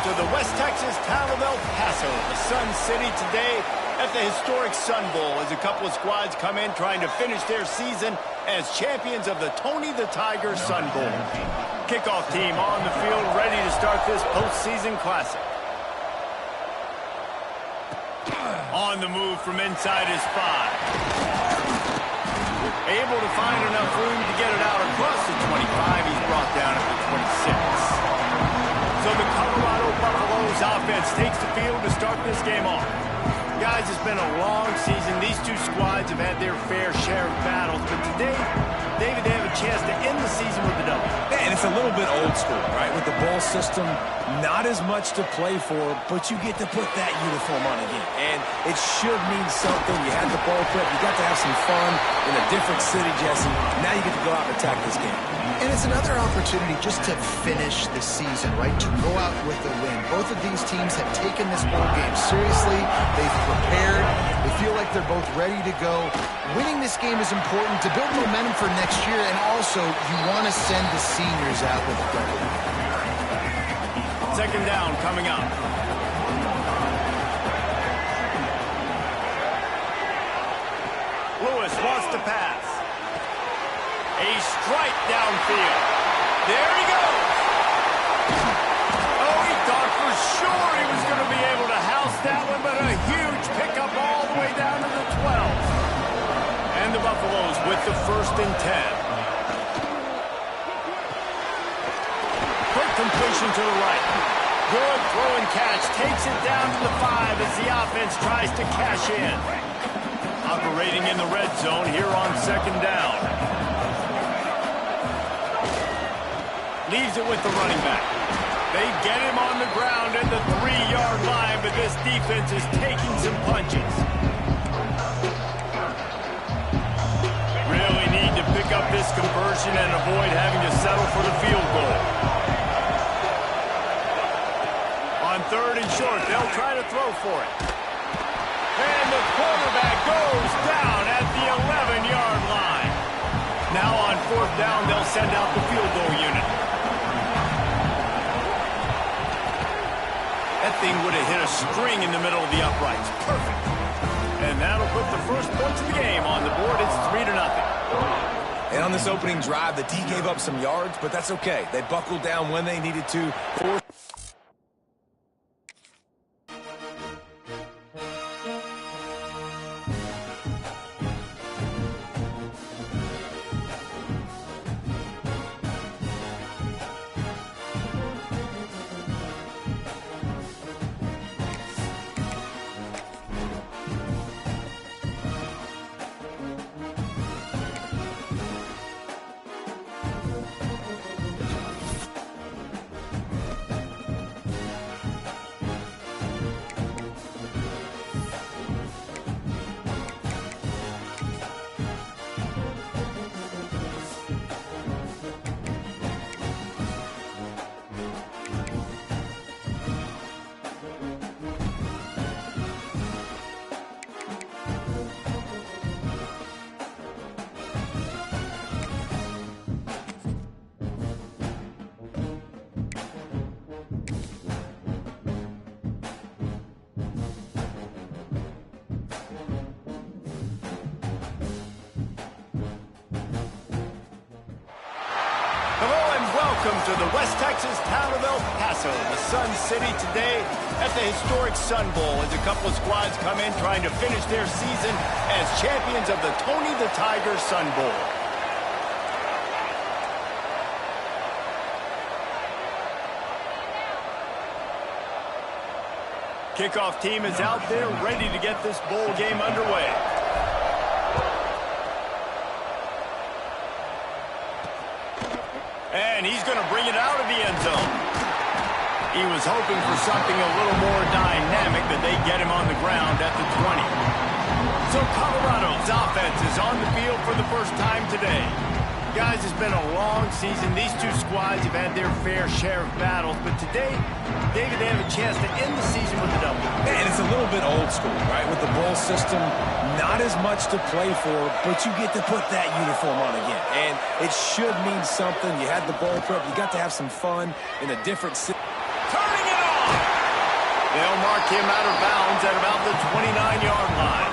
to the West Texas town of El Paso, the Sun City, today at the historic Sun Bowl as a couple of squads come in trying to finish their season as champions of the Tony the Tiger Sun Bowl. Kickoff team on the field ready to start this postseason classic. On the move from inside his 5. Able to find enough room to get it out across the 25. He's brought down at the 26. So the Colorado Buffaloes offense takes the field to start this game off. Guys, it's been a long season. These two squads have had their fair share of battles, but today, David, they have a chance to end the season with a W. Yeah, and it's a little bit old school, right? With the bowl system, not as much to play for, but you get to put that uniform on again. And it should mean something. You had the bowl prep. You got to have some fun in a different city, Jesse. Now you get to go out and attack this game. And it's another opportunity just to finish the season, right? To go out with a win. Both of these teams have taken this bowl game seriously. They've prepared. They feel like they're both ready to go. Winning this game is important to build momentum for next year, and also you want to send the seniors out with a W. Second down coming up. Lewis wants to pass. A strike downfield. There he goes. Oh, he thought for sure he was going to be able to house that one, but a huge pickup all the way down to the 12. And the Buffaloes with the 1st and 10. Quick completion to the right. Good throw and catch. Takes it down to the 5 as the offense tries to cash in. Operating in the red zone here on second down. Leaves it with the running back. They get him on the ground at the 3-yard line, but this defense is taking some punches. Really need to pick up this conversion and avoid having to settle for the field goal. On 3rd and short, they'll try to throw for it. And the quarterback goes down at the 11-yard line. Now on 4th down, they'll send out the field goal unit. That thing would have hit a string in the middle of the uprights. Perfect. And that'll put the first points of the game on the board. It's 3-0. And on this opening drive, the D gave up some yards, but that's okay. They buckled down when they needed to. Welcome to the West Texas town of El Paso, the Sun City, today at the historic Sun Bowl as a couple of squads come in trying to finish their season as champions of the Tony the Tiger Sun Bowl. Kickoff team is out there ready to get this bowl game underway. And he's going to bring it out of the end zone. He was hoping for something a little more dynamic, but they get him on the ground at the 20. So Colorado's offense is on the field for the first time today. Guys, it's been a long season. These two squads have had their fair share of battles, but today, David, they have a chance to end the season with a W. And it's a little bit old school, right? With the bowl system, not as much to play for, but you get to put that uniform on again. And it should mean something. You had the bowl prep. You got to have some fun in a different city. Turning it on! They'll mark him out of bounds at about the 29-yard line.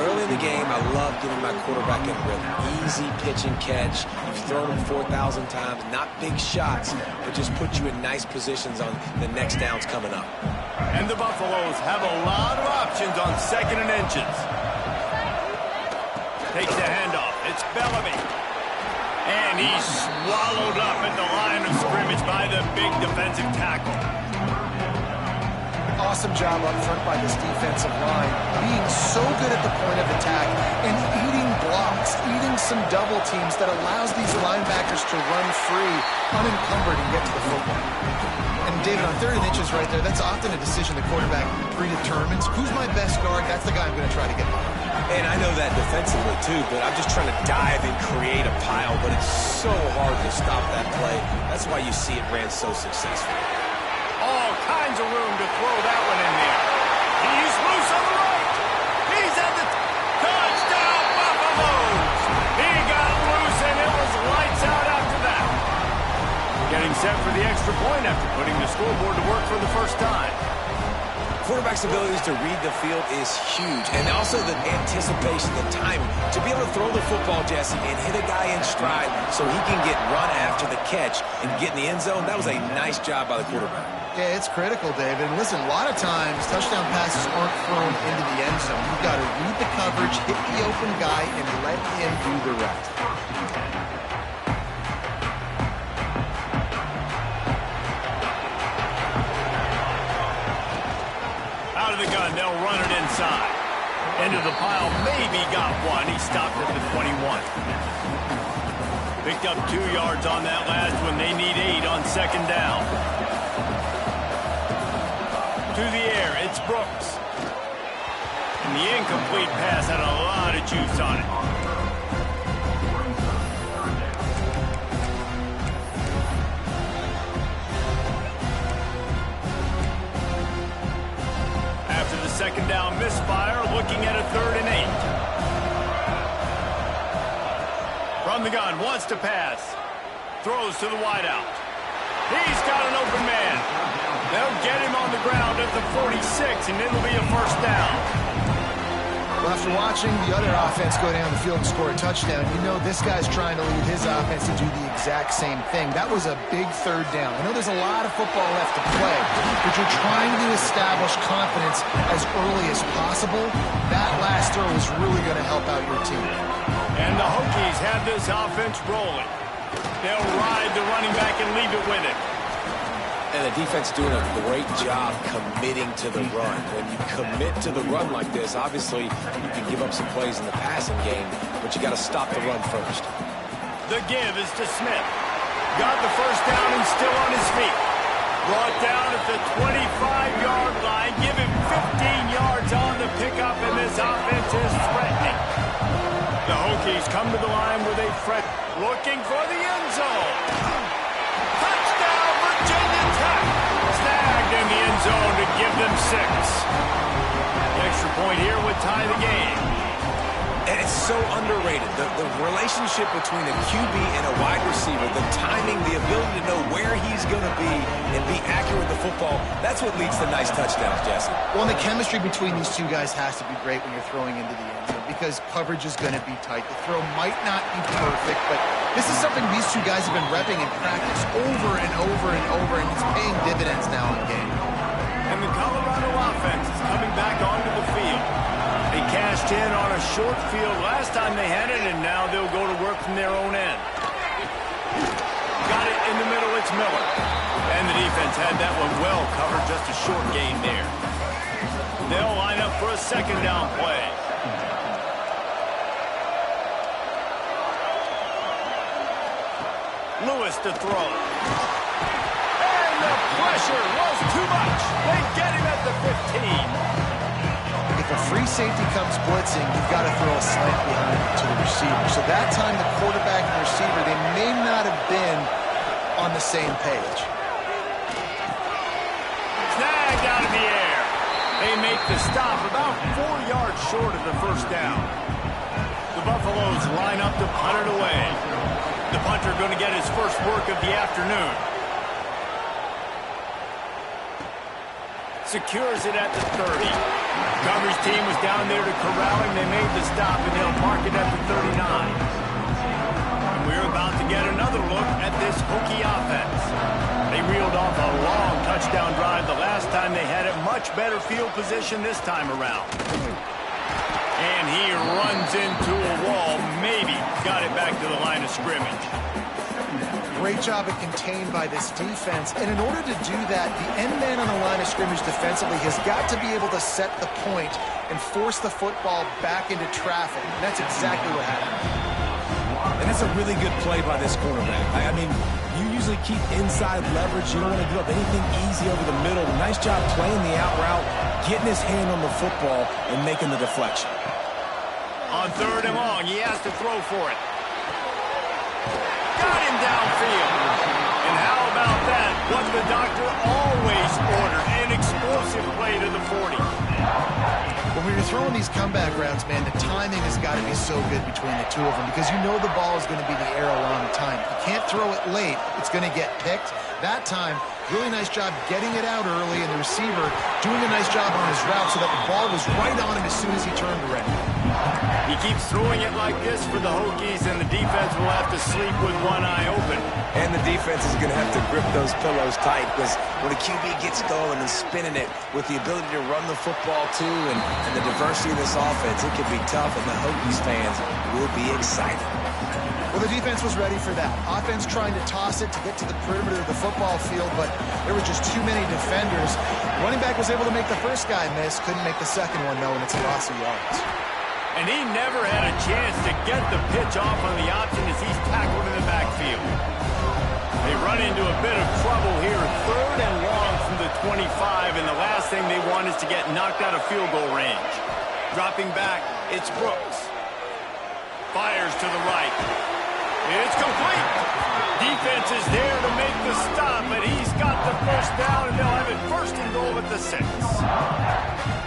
Early in the game, I love getting my quarterback in rhythm. Easy pitch and catch. You've thrown him 4,000 times. Not big shots, but just put you in nice positions on the next downs coming up. And the Buffaloes have a lot of options on 2nd and inches. Takes the handoff. It's Bellamy. And he's swallowed up at the line of scrimmage by the big defensive tackle. Awesome job up front by this defensive line, being so good at the point of attack and eating blocks, eating some double teams that allows these linebackers to run free, unencumbered, and get to the football. And David, on 3rd and inches right there, that's often a decision the quarterback predetermines. Who's my best guard? That's the guy I'm going to try to get behind. And I know that defensively too, but I'm just trying to dive and create a pile, but it's so hard to stop that play. That's why you see it ran so successfully. All kinds of room to throw that one in there. He's loose on the right. He's at the touchdown, Buffaloes. He got loose, and it was lights out after that. Getting set for the extra point after putting the scoreboard to work for the first time. Quarterback's abilities to read the field is huge, and also the anticipation, the timing. To be able to throw the football, Jesse, and hit a guy in stride so he can get run after the catch and get in the end zone, that was a nice job by the quarterback. Yeah, it's critical, David. And listen, a lot of times touchdown passes aren't thrown into the end zone. You've got to read the coverage, hit the open guy, and let him do the rest. Out of the gun, they'll run it inside. Into the pile, maybe got one. He stopped at the 21. Picked up 2 yards on that last one. They need 8 on 2nd down. To the air, it's Brooks. And the incomplete pass had a lot of juice on it. After the 2nd down misfire, looking at a 3rd and 8. From the gun, wants to pass. Throws to the wideout. He's got an open man. They'll get him on the ground at the 46, and it'll be a 1st down. Well, after watching the other offense go down the field and score a touchdown, you know this guy's trying to lead his offense to do the exact same thing. That was a big 3rd down. I know there's a lot of football left to play, but you're trying to establish confidence as early as possible. That last throw is really going to help out your team. And the Hokies have this offense rolling. They'll ride the running back and leave it with him. And the defense doing a great job committing to the run. When you commit to the run like this, obviously you can give up some plays in the passing game, but you got to stop the run first. The give is to Smith. Got the 1st down and still on his feet. Brought down at the 25-yard line. Give him 15 yards on the pickup, and this offense is threatening. The Hokies come to the line where they fret, looking for the end zone. Touchdown, Virginia Tech. Snagged in the end zone to give them 6. The extra point here would tie the game. And it's so underrated. The relationship between a QB and a wide receiver, the timing, the ability to know where he's going to be and be accurate with the football, that's what leads to nice touchdowns, Jesse. Well, and the chemistry between these two guys has to be great when you're throwing into the end zone because coverage is going to be tight. The throw might not be perfect, but this is something these two guys have been repping in practice over and over and over, and it's paying dividends now in game. And the Colorado offense is coming back onto the field. They cashed in on a short field last time they had it, and now they'll go to work from their own end. Got it in the middle, it's Miller. And the defense had that one well covered, just a short gain there. They'll line up for a 2nd down play. Lewis to throw. And the pressure was too much. They get him at the 15. If a free safety comes blitzing, you've got to throw a slant behind it to the receiver. So that time the quarterback and receiver, they may not have been on the same page. Snagged out of the air. They make the stop about 4 yards short of the 1st down. The Buffaloes line up to punt it away. The punter going to get his first work of the afternoon. secures it at the 30. Coverage team was down there to corral him. They made the stop, and they'll mark it at the 39. And we're about to get another look at this Hokie offense. They reeled off a long touchdown drive the last time they had it. Much better field position this time around. And he runs into a wall. Maybe got it back to the line of scrimmage. Great job at contained by this defense. And in order to do that, the end man on the line of scrimmage defensively has got to be able to set the point and force the football back into traffic. And that's exactly what happened. And that's a really good play by this cornerback. I mean, you usually keep inside leverage. You don't want to give up anything easy over the middle. Nice job playing the out route, getting his hand on the football, and making the deflection. On 3rd and long, he has to throw for it. Got him downfield. And how about that? What the doctor always ordered, an explosive play to the 40. When we were throwing these comeback routes, man, the timing has got to be so good between the two of them because you know the ball is going to be the arrow on the time. You can't throw it late. It's going to get picked. That time, really nice job getting it out early, and the receiver doing a nice job on his route so that the ball was right on him as soon as he turned around. He keeps throwing it like this for the Hokies, and the defense will have to sleep with one eye open. And the defense is going to have to grip those pillows tight because when a QB gets going and spinning it with the ability to run the football too and the diversity of this offense, it can be tough, and the Hokies fans will be excited. Well, the defense was ready for that. Offense trying to toss it to get to the perimeter of the football field, but there were just too many defenders. Running back was able to make the first guy miss, couldn't make the second one, though, and it's a loss of yards. And he never had a chance to get the pitch off on the option as he's tackled in the backfield. They run into a bit of trouble here. 3rd and long from the 25, and the last thing they want is to get knocked out of field goal range. Dropping back, it's Brooks. Fires to the right. It's complete. Defense is there to make the stop, and he's got the first down, and they'll have it 1st and goal at the 6.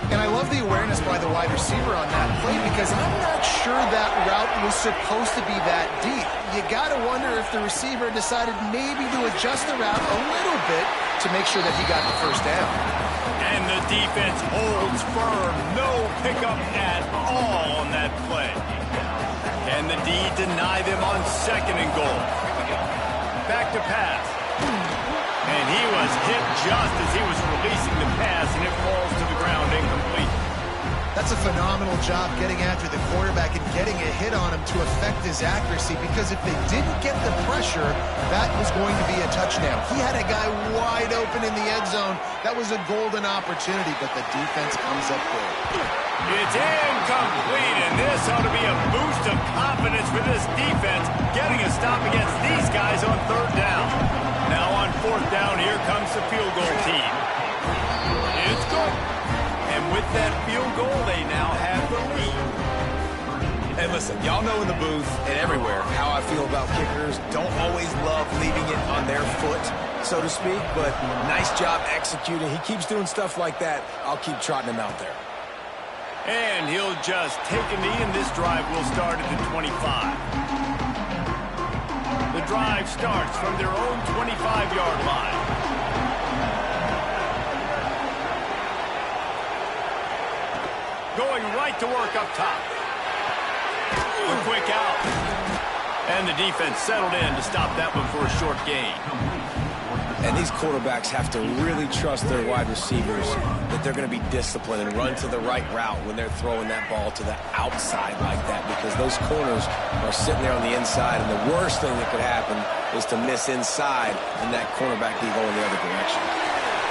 And I love the awareness by the wide receiver on that play because I'm not sure that route was supposed to be that deep. You got to wonder if the receiver decided maybe to adjust the route a little bit to make sure that he got the first down. And the defense holds firm. No pickup at all on that play. Can the D deny them on 2nd and goal? Back to pass. And he was hit just as he was releasing the pass, and it falls to the ground incomplete. That's a phenomenal job getting after the quarterback and getting a hit on him to affect his accuracy because if they didn't get the pressure, that was going to be a touchdown. He had a guy wide open in the end zone. That was a golden opportunity, but the defense comes up big. It's incomplete, and this ought to be a boost of confidence for this defense, getting a stop against these guys on 3rd down. Now on 4th down, here comes the field goal team. It's good. And with that field goal, they now have the lead. And listen, y'all know in the booth and everywhere how I feel about kickers. Don't always love leaving it on their foot, so to speak, but nice job executing. He keeps doing stuff like that. I'll keep trotting him out there. And he'll just take a knee, and this drive will start at the 25. The drive starts from their own 25-yard line. Going right to work up top. A quick out. And the defense settled in to stop that one for a short gain. And these quarterbacks have to really trust their wide receivers that they're going to be disciplined and run to the right route when they're throwing that ball to the outside like that because those corners are sitting there on the inside, and the worst thing that could happen is to miss inside and that cornerback be going the other direction.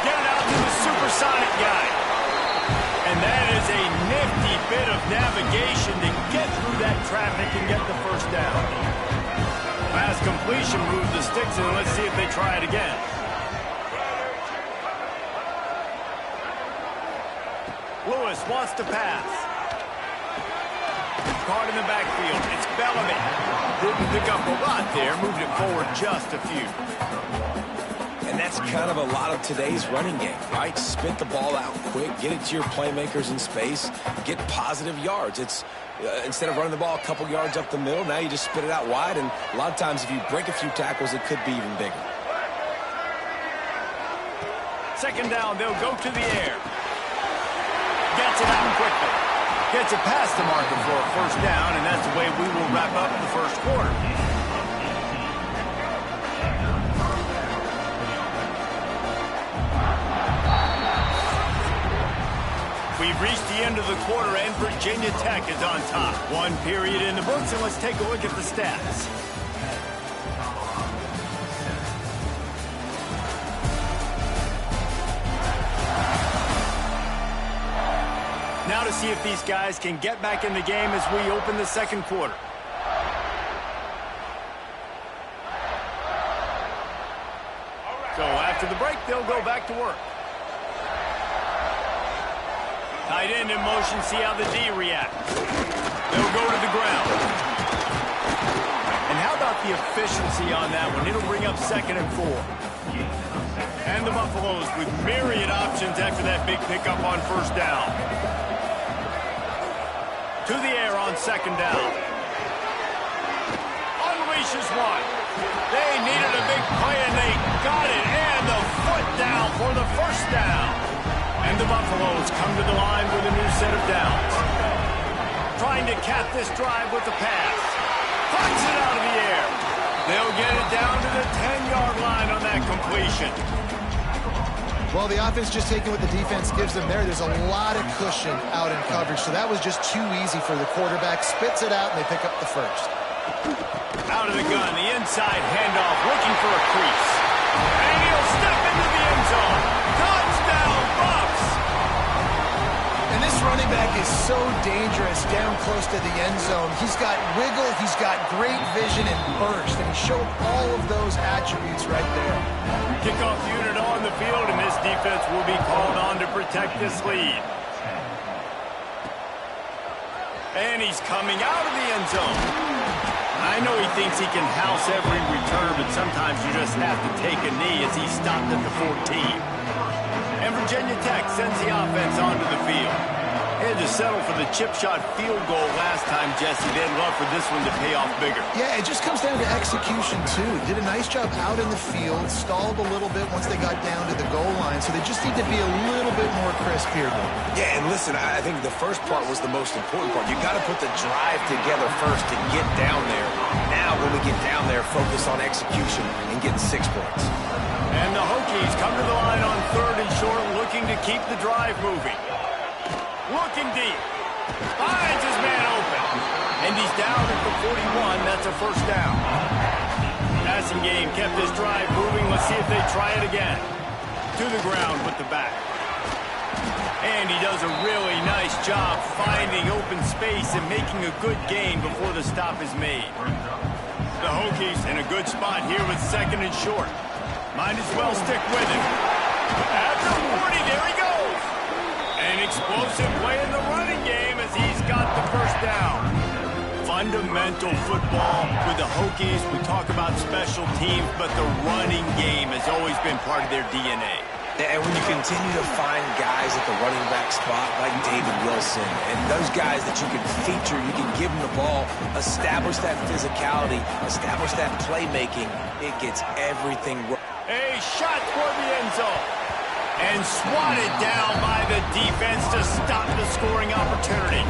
Get it out to the supersonic guy. And that is a nifty bit of navigation to get through that traffic and get the first down. Pass completion moved the sticks, and let's see if they try it again. Lewis wants to pass. Caught in the backfield. It's Bellamy. Didn't pick up a lot there. Moved it forward just a few. And that's kind of a lot of today's running game, right? Spit the ball out quick, get it to your playmakers in space, get positive yards. It's instead of running the ball a couple yards up the middle, now you just spit it out wide, and a lot of times if you break a few tackles, it could be even bigger. Second down, they'll go to the air. Gets it out quickly. Gets it past the marker for a first down, and that's the way we will wrap up the first quarter. We've reached the end of the quarter, and Virginia Tech is on top. One period in the books, and let's take a look at the stats. Now to see if these guys can get back in the game as we open the second quarter. So after the break, they'll go back to work. Tight end in motion, see how the D reacts. They'll go to the ground. And how about the efficiency on that one? It'll bring up 2nd and 4. And the Buffaloes with myriad options after that big pickup on first down. To the air on 2nd down. Unleashes one. They needed a big play, and they got it. And the foot down for the first down. And the Buffaloes come to the line with a new set of downs. Trying to cap this drive with the pass. Puts it out of the air. They'll get it down to the 10-yard line on that completion. Well, the offense just taking what the defense gives them there. There's a lot of cushion out in coverage, so that was just too easy for the quarterback. Spits it out, and they pick up the first. Out of the gun, the inside handoff, looking for a crease. And he'll step into the end zone. Touchdown, Buffs! And this running back is so dangerous down close to the end zone. He's got wiggle, he's got great vision and burst, and he showed all of those attributes right there. Kickoff unit on the field, and this defense will be called on to protect this lead. And he's coming out of the end zone. I know he thinks he can house every return, but sometimes you just have to take a knee as he's stopped at the 14. And Virginia Tech sends the offense onto the field. They had to settle for the chip shot field goal last time, Jesse. They'd love for this one to pay off bigger. Yeah, it just comes down to execution, too. Did a nice job out in the field, stalled a little bit once they got down to the goal line, so they just need to be a little bit more crisp here. Yeah, and listen, I think the first part was the most important part. You got to put the drive together first to get down there. Now, when we get down there, focus on execution and getting 6 points. And the Hokies come to the line on 3rd and short, looking to keep the drive moving. Looking deep. Finds his man open. And he's down at the 41. That's a first down. Passing game kept this drive moving. Let's see if they try it again. To the ground with the back. And he does a really nice job finding open space and making a good gain before the stop is made. The Hokies in a good spot here with 2nd and short. Might as well stick with it. At the 40, there he goes. An explosive play in the running game as he's got the first down. Fundamental football with the Hokies. We talk about special teams, but the running game has always been part of their DNA. And when you continue to find guys at the running back spot like David Wilson and those guys that you can feature, you can give them the ball, establish that physicality, establish that playmaking, it gets everything right. A shot toward the end zone. And swatted down by the defense to stop the scoring opportunity.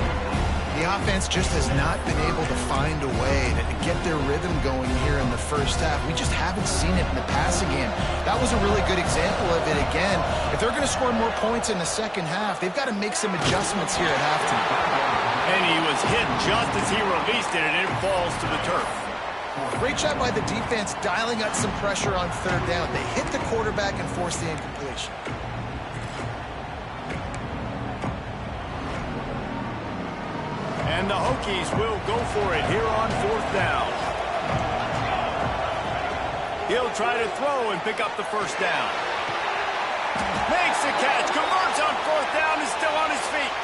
The offense just has not been able to find a way to get their rhythm going here in the first half. We just haven't seen it in the passing game. That was a really good example of it again. If they're going to score more points in the second half, they've got to make some adjustments here at halftime. And he was hit just as he released it, and it falls to the turf. Great job by the defense dialing up some pressure on 3rd down. They hit the quarterback and forced the incompletion. And the Hokies will go for it here on 4th down. He'll try to throw and pick up the first down. Makes the catch, converts on 4th down, is still on his feet.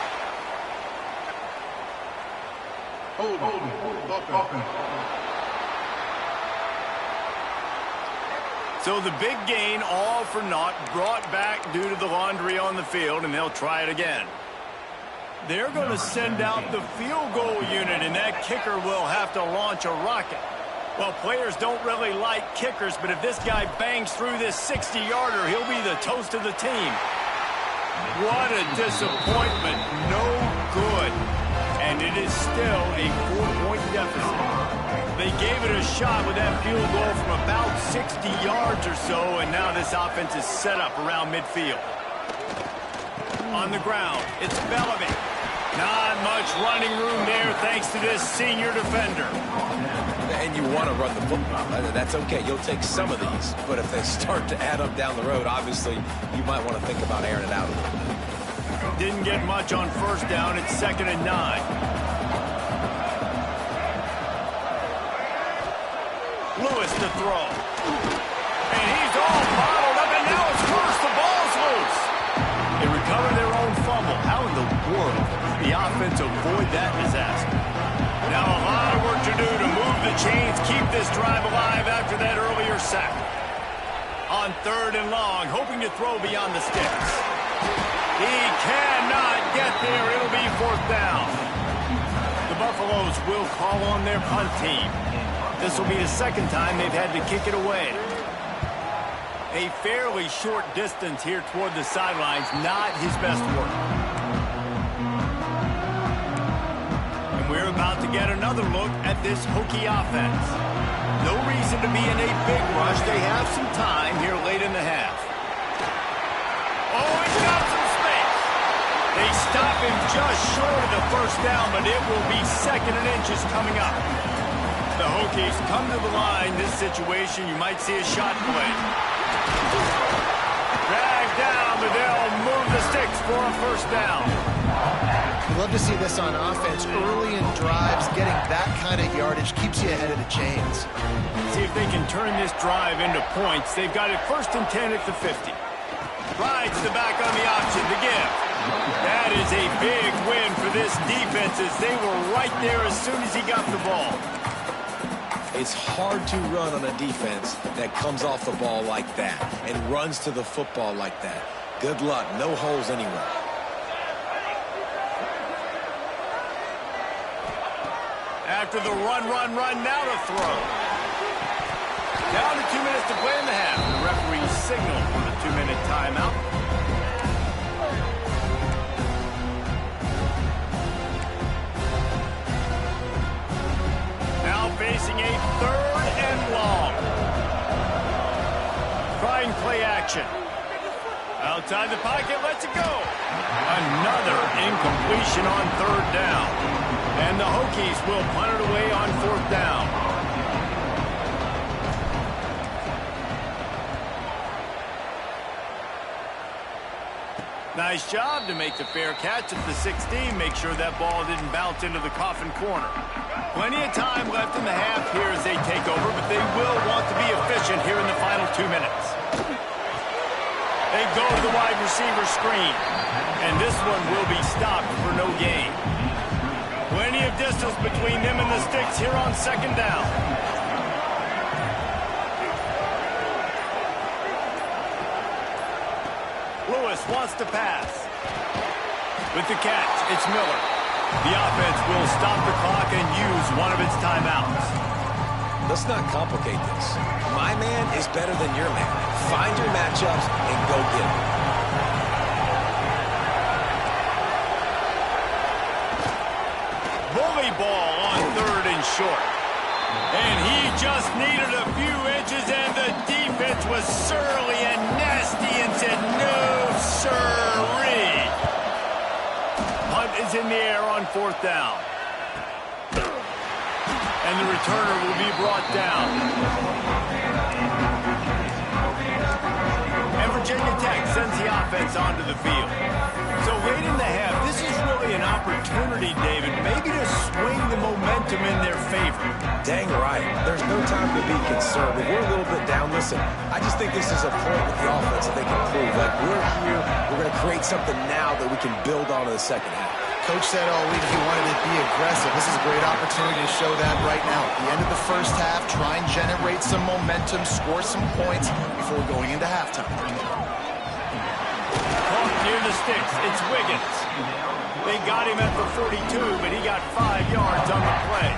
So the big gain, all for naught, brought back due to the laundry on the field, and they'll try it again. They're going to send out the field goal unit, and that kicker will have to launch a rocket. Well, players don't really like kickers, but if this guy bangs through this 60-yarder, he'll be the toast of the team. What a disappointment. No good. And it is still a 4-point deficit. They gave it a shot with that field goal from about 60 yards or so, and now this offense is set up around midfield. On the ground, it's Bellamy. Not much running room there thanks to this senior defender. And you want to run the football. That's okay. You'll take some of these. But if they start to add up down the road, obviously, you might want to think about airing it out a little bit. Didn't get much on first down. It's 2nd and 9. Lewis to throw. And he's all bottled up, and now it's worse. The ball's loose. They recover their own fumble. How in the world did the offense avoid that disaster? Now a lot of work to do to move the chains, keep this drive alive after that earlier sack. On 3rd and long, hoping to throw beyond the sticks. He cannot get there. It'll be 4th down. The Buffaloes will call on their punt team. This will be the 2nd time they've had to kick it away. A fairly short distance here toward the sidelines, not his best work. And we're about to get another look at this Hokie offense. No reason to be in a big rush. They have some time here late in the half. Oh, he's got some space. They stop him just short of the 1st down, but it will be 2nd and inches coming up. The Hokies come to the line. This situation, you might see a shot play. Dragged down, but they'll move the sticks for a 1st down. You love to see this on offense. Early in drives, getting that kind of yardage keeps you ahead of the chains. See if they can turn this drive into points. They've got it 1st and 10 at the 50. Rides the back on the option to give. That is a big win for this defense as they were right there as soon as he got the ball. It's hard to run on a defense that comes off the ball like that and runs to the football like that. Good luck. No holes anywhere. After the run, now to throw. Down to 2 minutes to play in the half. The referee signaled for the 2-minute timeout. Now facing a 3rd and long. Trying play action. Outside the pocket, lets it go. Another incompletion on 3rd down. And the Hokies will punt it away on 4th down. Nice job to make the fair catch at the 16. Make sure that ball didn't bounce into the coffin corner. Plenty of time left in the half here as they take over, but they will want to be efficient here in the final 2 minutes. They go to the wide receiver screen, and this one will be stopped for no gain. Plenty of distance between them and the sticks here on 2nd down. Lewis wants to pass. With the catch, it's Miller. The offense will stop the clock and use one of its timeouts. Let's not complicate this. My man is better than your man. Find your matchups and go get it. Bully ball on 3rd and short. And he just needed a few inches, and the defense was surly and nasty and said, no, sirree. Punt is in the air on 4th down. And the returner will be brought down. And Virginia Tech sends the offense onto the field. So late in the half, this is really an opportunity, David, maybe to swing the momentum in their favor. Dang right. There's no time to be concerned. If we're a little bit down, listen, I just think this is a point with the offense that they can prove. Like, we're here, we're going to create something now that we can build on in the 2nd half. Coach said all week he wanted to be aggressive. This is a great opportunity to show that right now. At the end of the 1st half, try and generate some momentum, score some points before going into halftime. Caught near the sticks, it's Wiggins. They got him at the 42, but he got 5 yards on the play.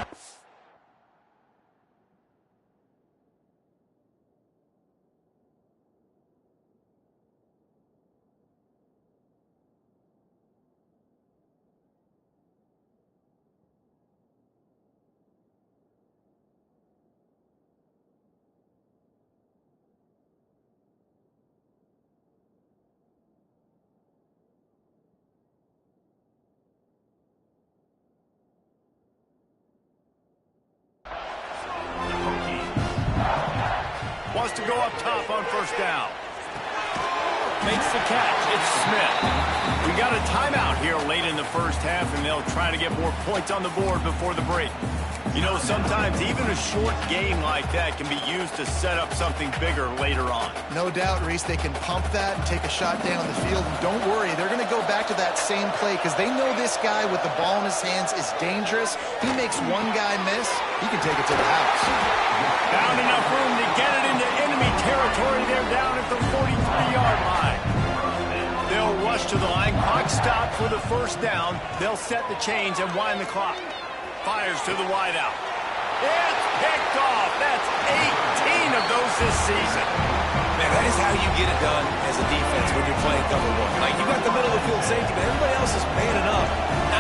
wants to go up top on first down. Makes the catch. It's Smith. We got a timeout here late in the first half, and they'll try to get more points on the board before the break. You know, sometimes even a short game like that can be used to set up something bigger later on. No doubt, Reese, they can pump that and take a shot down the field. And don't worry, they're going to go back to that same play because they know this guy with the ball in his hands is dangerous. He makes one guy miss, he can take it to the house. Found enough room to get it into enemy territory. They're down at the 43-yard line. They'll rush to the line. Clock stopped for the first down. They'll set the chains and wind the clock. Fires to the wideout. It's picked off. That's 18 of those this season. Man, that is how you get it done as a defense when you're playing cover one. Like, you got the middle of the field safety, but everybody else is manning up.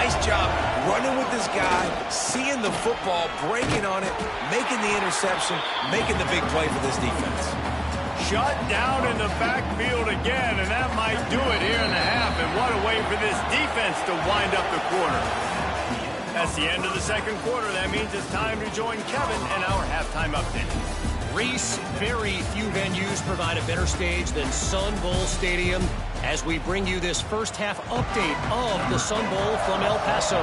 Nice job running with this guy, seeing the football, breaking on it, making the interception, making the big play for this defense. Shut down in the backfield again, and that might do it here in the half. And what a way for this defense to wind up the quarter. That's the end of the second quarter. That means it's time to join Kevin and our halftime update. Reese, very few venues provide a better stage than Sun Bowl Stadium as we bring you this first half update of the Sun Bowl from El Paso.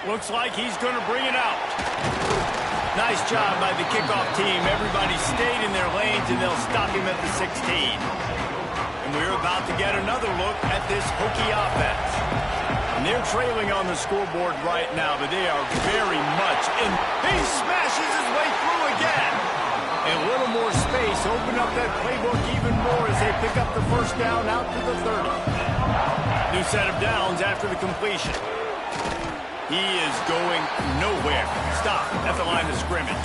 Looks like he's going to bring it out. Nice job by the kickoff team. Everybody stayed in their lanes, and they'll stop him at the 16. And we're about to get another look at this Hokie offense. And they're trailing on the scoreboard right now, but they are very much in. He smashes his way through again. And a little more space. Open up that playbook even more as they pick up the first down out to the 30. New set of downs after the completion. He is going nowhere. Stop at the line of scrimmage.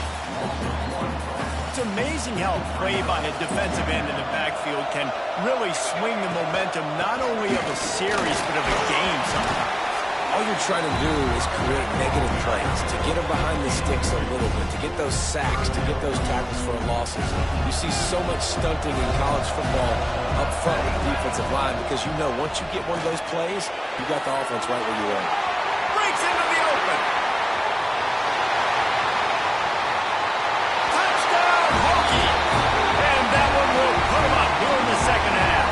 It's amazing how a play by a defensive end in the backfield can really swing the momentum not only of a series but of a game sometimes. All you're trying to do is create negative plays, to get them behind the sticks a little bit, to get those sacks, to get those tackles for losses. You see so much stunting in college football up front with the defensive line because you know once you get one of those plays, you got the offense right where you want it. Breaks into the open. Touchdown, Hokie! And that one will put him up here in the second half.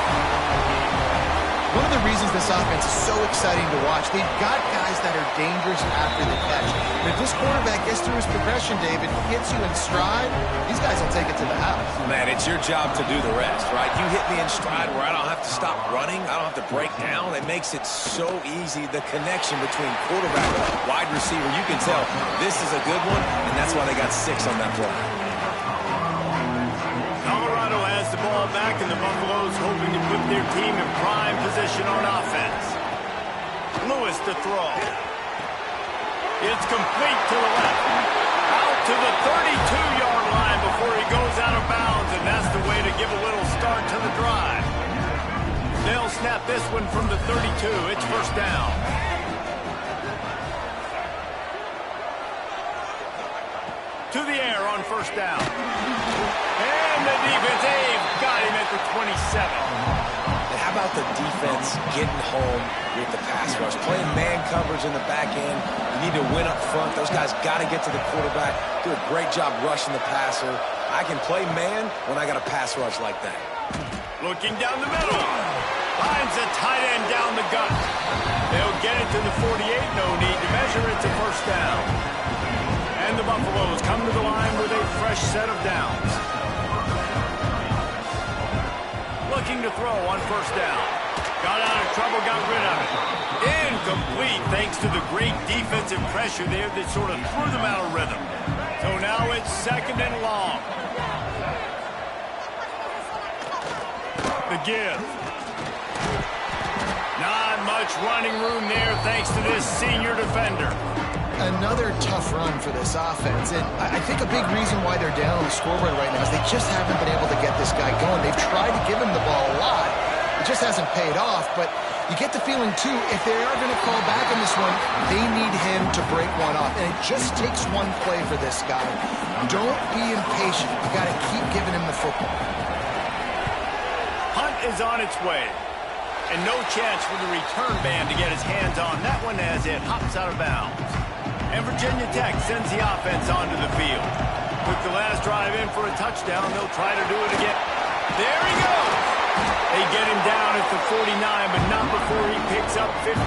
One of the reasons this offense is so exciting to watch, they've got guys that are dangerous after the catch. But if this quarterback gets through his progression, David, hits you in stride, these guys will take it to the house. Man, it's your job to do the rest, right? You hit me in stride where I don't have to stop running. I don't have to break down. It makes it so easy. The connection between quarterback and wide receiver, you can tell this is a good one, and that's why they got 6 on that play. Colorado has the ball back, and the Buffaloes hoping to put their team in prime position on offense. Lewis to throw. It's complete to the left. Out to the 32-yard line before he goes out of bounds, and that's the way to give a little start to the drive. They'll snap this one from the 32. It's first down. To the air on first down. And the defense, they've got him at the 27. And how about the defense getting home with the pass rush? Playing man coverage in the back end. You need to win up front. Those guys got to get to the quarterback. Do a great job rushing the passer. I can play man when I got a pass rush like that. Looking down the middle. Finds a tight end down the gut. They'll get it to the 48. No need to measure. It's a first down. And the Buffaloes come to the line with a fresh set of downs. Looking to throw on first down. Got out of trouble, got rid of it. Incomplete thanks to the great defensive pressure there that sort of threw them out of rhythm. So now it's second and long. The give. Not much running room there thanks to this senior defender. Another tough run for this offense, and I think a big reason why they're down on the scoreboard right now is they just haven't been able to get this guy going. They've tried to give him the ball a lot. It just hasn't paid off, but you get the feeling, too, if they are going to call back in this one, they need him to break one off, and it just takes one play for this guy. Don't be impatient. You got to keep giving him the football. Hunt is on its way, and no chance for the return man to get his hands on that one as it hops out of bounds. And Virginia Tech sends the offense onto the field. With the last drive in for a touchdown, they'll try to do it again. There he goes. They get him down at the 49, but not before he picks up 15.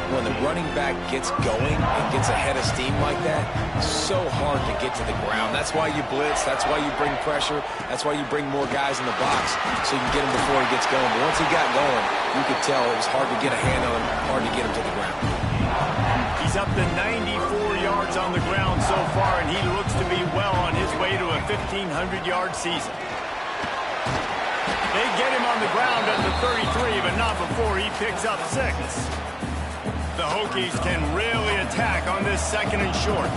When the running back gets going and gets ahead of steam like that, it's so hard to get to the ground. That's why you blitz. That's why you bring pressure. That's why you bring more guys in the box so you can get him before he gets going. But once he got going, you could tell it was hard to get a hand on him, hard to get him to the ground. He's up to 94 yards on the ground so far, and he looks to be well on his way to a 1,500-yard season. They get him on the ground at the 33, but not before he picks up 6. The Hokies can really attack on this 2nd and short.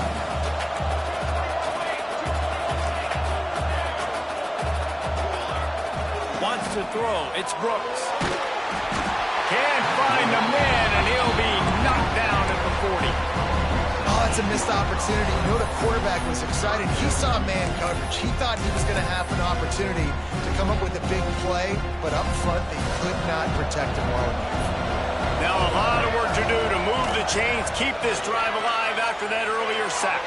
Wants to throw. It's Brooks. Can't find the man, and he'll be knocked down at the 40. Oh, it's a missed opportunity. You know the quarterback was excited. He saw man coverage. He thought he was going to have an opportunity to come up with a big play, but up front they could not protect him well enough. Now a lot of work to do to move the chains, keep this drive alive after that earlier sack.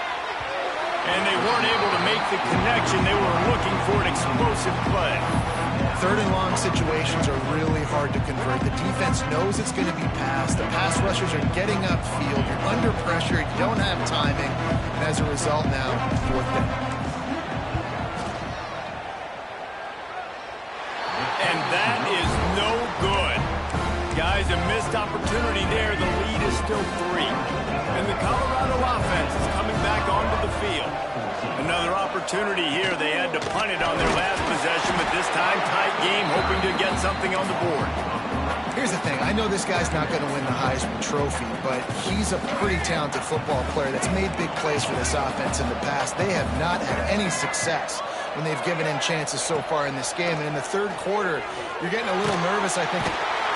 And they weren't able to make the connection. They were looking for an explosive play. 3rd and long situations are really hard to convert. The defense knows it's going to be passed. The pass rushers are getting upfield. You're under pressure. You don't have timing. And as a result now, 4th down. And that is no good. Guys, a missed opportunity there. The lead is still 3. And the Colorado offense is coming back onto the field. Another opportunity here. They had to punt it on their last possession, but this time tight game, hoping to get something on the board. Here's the thing. I know this guy's not going to win the Heisman Trophy, but he's a pretty talented football player that's made big plays for this offense in the past. They have not had any success when they've given him chances so far in this game. And in the 3rd quarter, you're getting a little nervous, I think.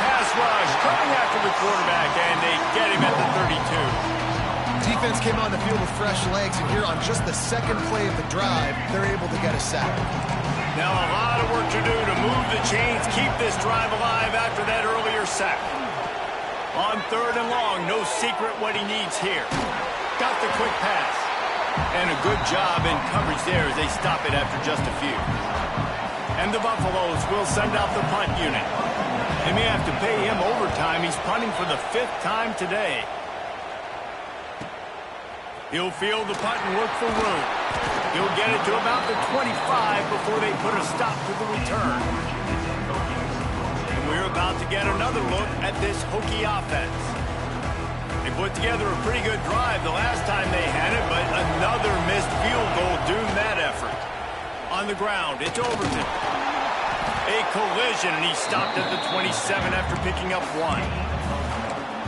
Pass rush coming after the quarterback, and they get him at the 32. Defense came on the field with fresh legs, and here on just the 2nd play of the drive, they're able to get a sack. Now a lot of work to do to move the chains, keep this drive alive after that earlier sack. On 3rd and long, no secret what he needs here. Got the quick pass. And a good job in coverage there as they stop it after just a few. And the Buffaloes will send out the punt unit. They may have to pay him overtime. He's punting for the 5th time today. He'll field the punt and look for room. He'll get it to about the 25 before they put a stop to the return. And we're about to get another look at this Hokie offense. They put together a pretty good drive the last time they had it, but another missed field goal doomed that effort. On the ground, it's Overton. A collision, and he stopped at the 27 after picking up 1.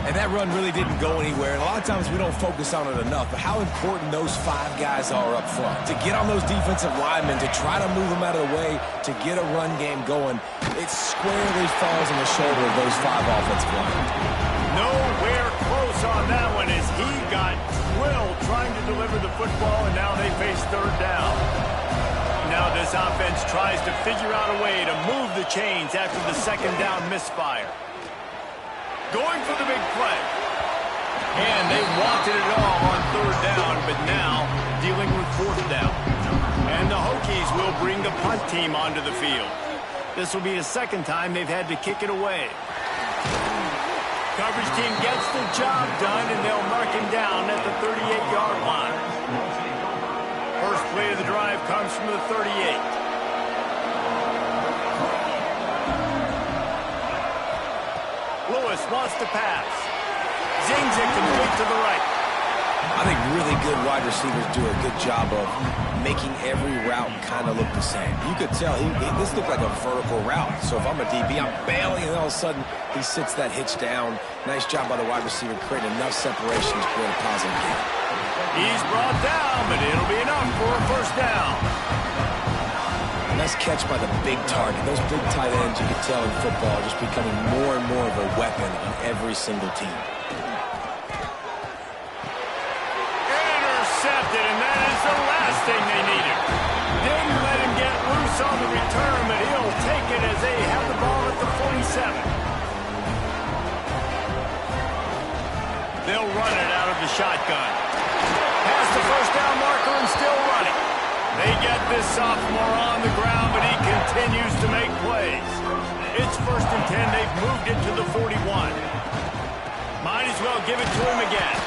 And that run really didn't go anywhere. And a lot of times we don't focus on it enough, but how important those 5 guys are up front. To get on those defensive linemen, to try to move them out of the way, to get a run game going, it squarely falls on the shoulder of those 5 offensive linemen. Nowhere close on that one as he got drilled trying to deliver the football, and now they face 3rd down. Now this offense tries to figure out a way to move the chains after the 2nd down misfire. Going for the big play. And they wanted it all on 3rd down, but now dealing with 4th down. And the Hokies will bring the punt team onto the field. This will be the 2nd time they've had to kick it away. Coverage team gets the job done, and they'll mark him down at the 38-yard line. First play of the drive comes from the 38. Lewis wants to pass. Zings it complete to the right. I think really good wide receivers do a good job of making every route kind of look the same. You could tell this looked like a vertical route. So if I'm a DB, I'm bailing, and all of a sudden he sits that hitch down. Nice job by the wide receiver, creating enough separation to create a positive gain. He's brought down, but it'll be enough for a 1st down. Nice catch by the big target. Those big tight ends, you can tell in football, are just becoming more and more of a weapon on every single team. Intercepted, and that is the last thing they needed. Didn't let him get loose on the return, but he'll take it as they have the ball at the 47. They'll run it out of the shotgun. Past the first down marker and still running. They get this sophomore on the ground, but he continues to make plays. It's 1st and 10. They've moved it to the 41. Might as well give it to him again.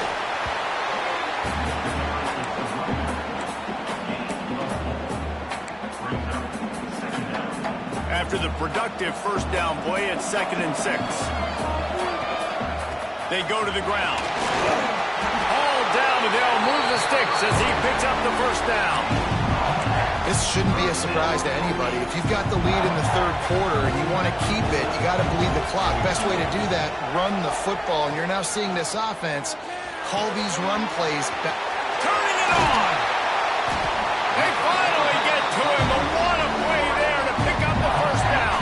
After the productive first down play, it's 2nd and 6. They go to the ground. All down, and they'll move the sticks as he picks up the first down. This shouldn't be a surprise to anybody. If you've got the lead in the 3rd quarter and you want to keep it, you got to bleed the clock. Best way to do that, run the football. And you're now seeing this offense call these run plays back. Turning it on. They finally get to him. But what a play there to pick up the first down.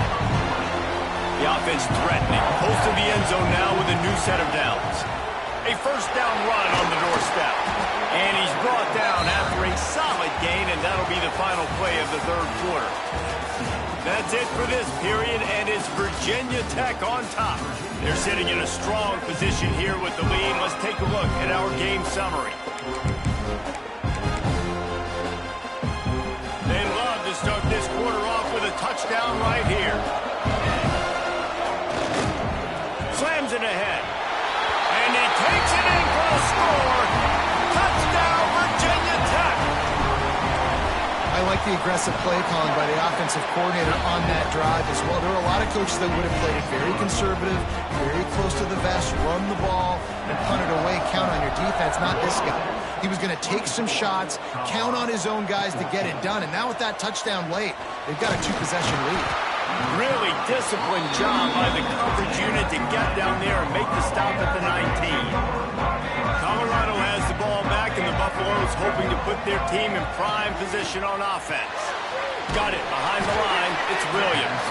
The offense threatening. Close to the end zone now with a new set of downs. A first down run on the doorstep. And he's brought down after a solid gain, and that'll be the final play of the 3rd quarter. That's it for this period, and it's Virginia Tech on top. They're sitting in a strong position here with the lead. Let's take a look at our game summary. They love to start this quarter off with a touchdown right here. Slams it ahead. And he takes it in for a score. Touchdown, Virginia Tech. I like the aggressive play calling by the offensive coordinator on that drive as well. There are a lot of coaches that would have played it very conservative, very close to the vest, run the ball, and punt it away, count on your defense. Not this guy. He was going to take some shots, count on his own guys to get it done. And now with that touchdown late, they've got a 2-possession lead. Really disciplined job by the coverage unit to get down there and make the stop at the 19. Colorado has the ball back, and the Buffaloes hoping to put their team in prime position on offense. Got it behind the line. It's Williams.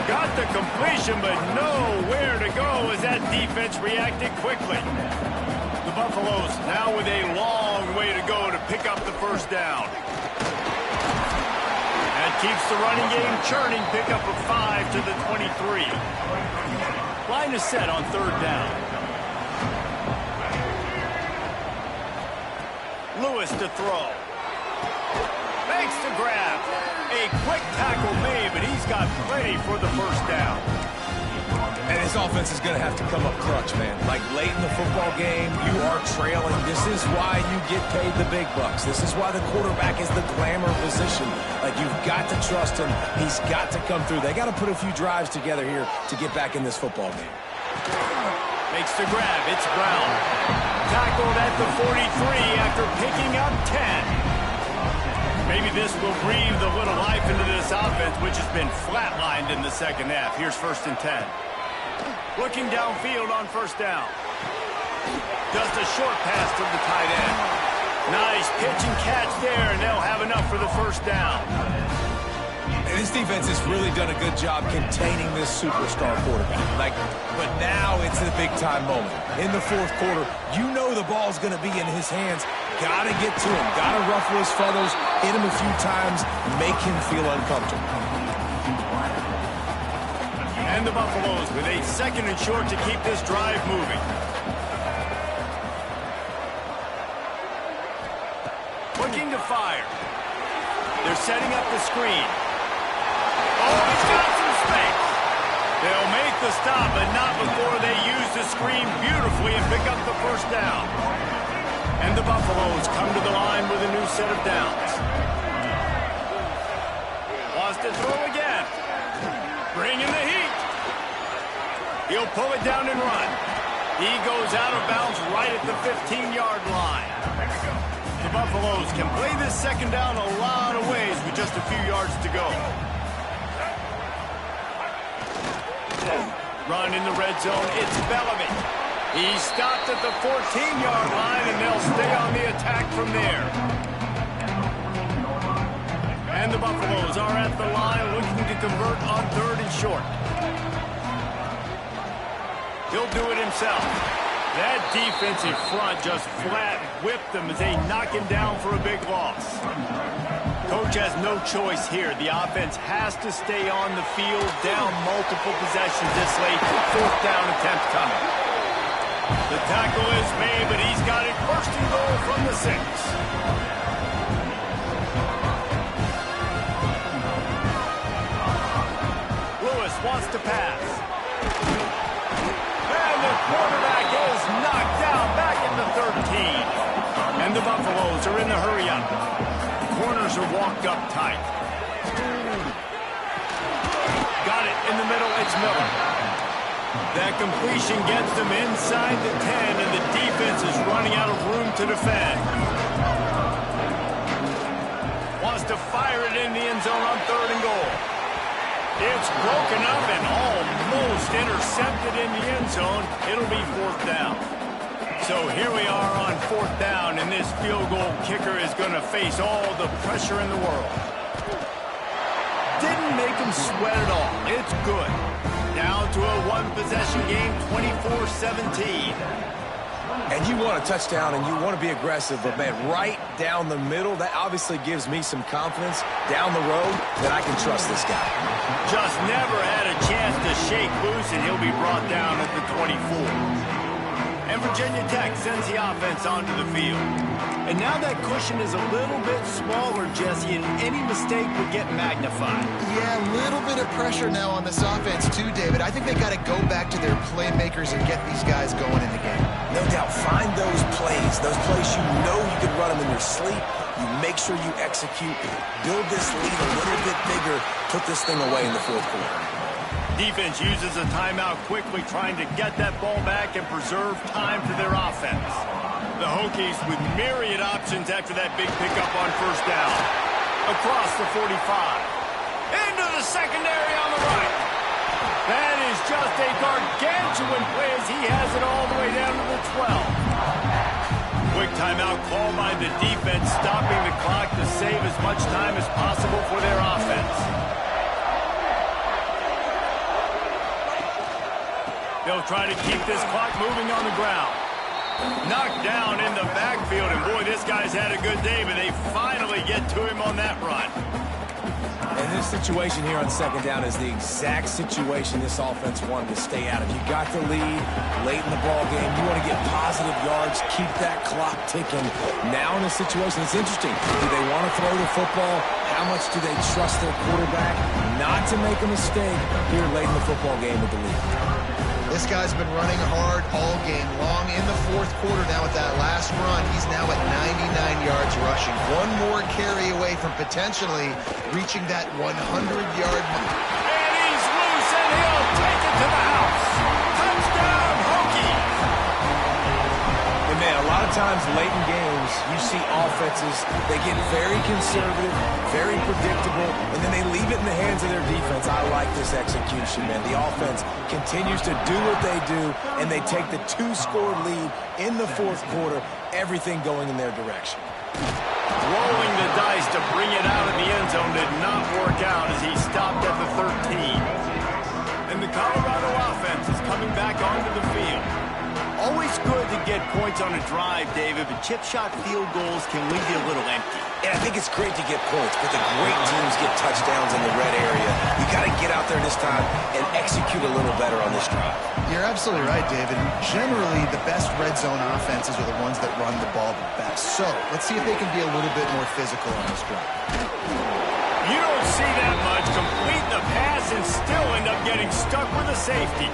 Got the completion, but nowhere to go as that defense reacted quickly. The Buffaloes now with a long way to go to pick up the first down. That keeps the running game churning. Pick up of 5 to the 23. Line is set on 3rd down. Lewis to throw. Makes the grab. A quick tackle made, but he's got plenty for the first down. And his offense is going to have to come up clutch, man. Like late in the football game, you are trailing. This is why you get paid the big bucks. This is why the quarterback is the glamour position. Like, you've got to trust him. He's got to come through. They got to put a few drives together here to get back in this football game. Makes the grab. It's Brown. Tackled at the 43 after picking up 10. Maybe this will breathe a little life into this offense, which has been flatlined in the 2nd half. Here's 1st and 10. Looking downfield on first down. Just a short pass to the tight end. Nice pitch and catch there, and they'll have enough for the first down. And this defense has really done a good job containing this superstar quarterback. But now it's a big-time moment. In the 4th quarter, you know the ball's going to be in his hands. Got to get to him. Got to ruffle his feathers, hit him a few times, make him feel uncomfortable. And the Buffaloes with a 2nd and short to keep this drive moving. Looking to fire. They're setting up the screen. Oh, he's got some space. They'll make the stop, but not before they use the screen beautifully and pick up the first down. And the Buffaloes come to the line with a new set of downs. Wants to throw again. Bringing the heat. He'll pull it down and run. He goes out of bounds right at the 15-yard line. The Buffaloes can play this 2nd down a lot of ways with just a few yards to go. Run in the red zone. It's Bellamy. He stopped at the 14-yard line, and they'll stay on the attack from there. And the Buffaloes are at the line looking to convert on 3rd and short. He'll do it himself. That defensive front just flat whipped them as they knock him down for a big loss. Coach has no choice here. The offense has to stay on the field, down multiple possessions this late. 4th down attempt coming. The tackle is made, but he's got it first and goal from the 6. Lewis wants to pass. And the quarterback is knocked down back at the 13. And the Buffaloes are in the hurry-up. Corners are walked up tight. Got it in the middle. It's Miller. That completion gets them inside the 10, and the defense is running out of room to defend. Wants to fire it in the end zone on 3rd and goal. It's broken up and almost intercepted in the end zone. It'll be 4th down. So here we are on 4th down, and this field goal kicker is going to face all the pressure in the world. Didn't make him sweat at all. It's good. Down to a 1-possession game, 24-17. And you want a touchdown and you want to be aggressive, but, man, right down the middle, that obviously gives me some confidence down the road that I can trust this guy. Just never had a chance to shake loose, and he'll be brought down at the 24. And Virginia Tech sends the offense onto the field. And now that cushion is a little bit smaller, Jesse, and any mistake would get magnified. Yeah, a little bit of pressure now on this offense too, David. I think they got to go back to their playmakers and get these guys going in the game. No doubt. Find those plays you know you can run them in your sleep. You make sure you execute. Build this lead a little bit bigger. Put this thing away in the 4th quarter. Defense uses a timeout quickly, trying to get that ball back and preserve time for their offense. The Hokies with myriad options after that big pickup on 1st down. Across the 45. Into the secondary on the right. That is just a gargantuan play as he has it all the way down to the 12. Quick timeout called by the defense, stopping the clock to save as much time as possible for their offense. They'll try to keep this clock moving on the ground. Knocked down in the backfield, and boy, this guy's had a good day, but they finally get to him on that run. And this situation here on 2nd down is the exact situation this offense wanted to stay out of. You got the lead late in the ball game. You want to get positive yards, keep that clock ticking. Now in a situation, it's interesting. Do they want to throw the football? How much do they trust their quarterback not to make a mistake here late in the football game with the lead? This guy's been running hard all game long. In the 4th quarter now with that last run, he's now at 99 yards rushing. One more carry away from potentially reaching that 100-yard mark. And he's loose, and he'll take it to the house. Touchdown, Hokies! And, man, a lot of times late in games, you see offenses, they get very conservative, very predictable, and then they leave it in the hands of their defense. I like this execution, man. The offense continues to do what they do, and they take the 2-score lead in the 4th quarter, everything going in their direction. Rolling the dice to bring it out of the end zone did not work out as he stopped at the 13. And the Colorado offense is coming back onto the field. Always good to get points on a drive, David, but chip shot field goals can leave you a little empty. And I think it's great to get points, but the great teams get touchdowns in the red area. You got to get out there this time and execute a little better on this drive. You're absolutely right, David. Generally, the best red zone offenses are the ones that run the ball the best. So let's see if they can be a little bit more physical on this drive. You don't see that much. Complete the pass and still end up getting stuck with a safety.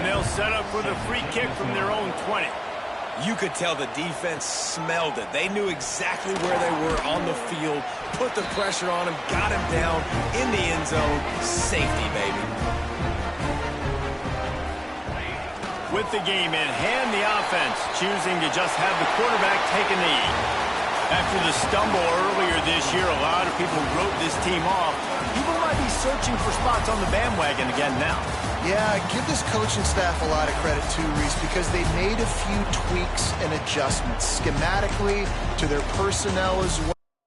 And they'll set up for the free kick from their own 20. You could tell the defense smelled it. They knew exactly where they were on the field, put the pressure on him, got him down in the end zone. Safety, baby. With the game in hand, the offense choosing to just have the quarterback take a knee. After the stumble earlier this year, a lot of people wrote this team off. People might be searching for spots on the bandwagon again now. Yeah, give this coaching staff a lot of credit too, Reese, because they made a few tweaks and adjustments schematically to their personnel as well.